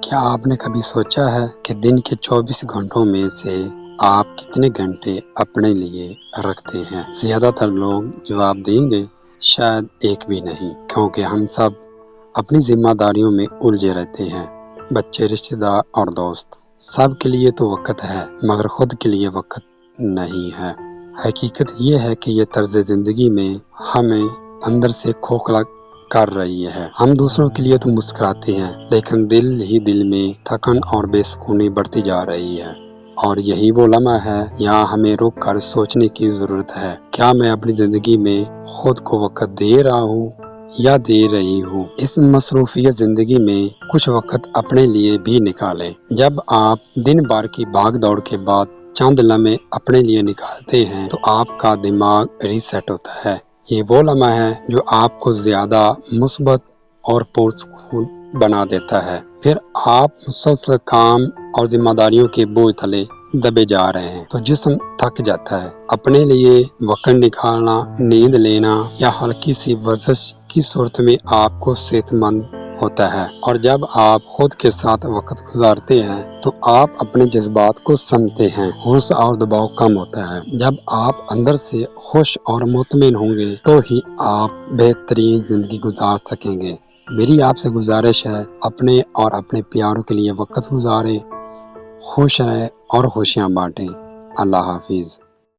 کیا آپ نے کبھی سوچا ہے کہ دن کے 24 گھنٹوں میں سے آپ کتنے گھنٹے اپنے لیے رکھتے ہیں؟ زیادہ تر لوگ جواب دیں گے شاید ایک بھی نہیں، کیونکہ ہم سب اپنی ذمہ داریوں میں الجھے رہتے ہیں۔ بچے، رشتہ دار اور دوست، سب کے لیے تو وقت ہے، مگر خود کے لیے وقت نہیں ہے۔ حقیقت یہ ہے کہ یہ طرز زندگی میں ہمیں اندر سے کھوکھلا کر رہی ہے۔ ہم دوسروں کے لیے تو مسکراتے ہیں، لیکن دل ہی دل میں تھکن اور بے سکونی بڑھتی جا رہی ہے۔ اور یہی وہ لمحہ ہے یہاں ہمیں رک کر سوچنے کی ضرورت ہے، کیا میں اپنی زندگی میں خود کو وقت دے رہا ہوں یا دے رہی ہوں؟ اس مصروفیت زندگی میں کچھ وقت اپنے لیے بھی نکالیں۔ جب آپ دن بھر کی بھاگ دوڑ کے بعد چند لمحے اپنے لیے نکالتے ہیں تو آپ کا دماغ ریسیٹ ہوتا ہے۔ یہ وہ لمحہ ہے جو آپ کو زیادہ مثبت اور پرسکون بنا دیتا ہے۔ پھر آپ مسلسل کام اور ذمہ داریوں کے بوجھ تلے دبے جا رہے ہیں تو جسم تھک جاتا ہے۔ اپنے لیے وقت نکالنا، نیند لینا یا ہلکی سی ورزش کی صورت میں آپ کو صحت مند ہوتا ہے۔ اور جب آپ خود کے ساتھ وقت گزارتے ہیں تو آپ اپنے جذبات کو سمجھتے ہیں، غصہ اور دباؤ کم ہوتا ہے۔ جب آپ اندر سے خوش اور مطمئن ہوں گے تو ہی آپ بہترین زندگی گزار سکیں گے۔ میری آپ سے گزارش ہے، اپنے اور اپنے پیاروں کے لیے وقت گزاریں، خوش رہیں اور خوشیاں بانٹیں۔ اللہ حافظ۔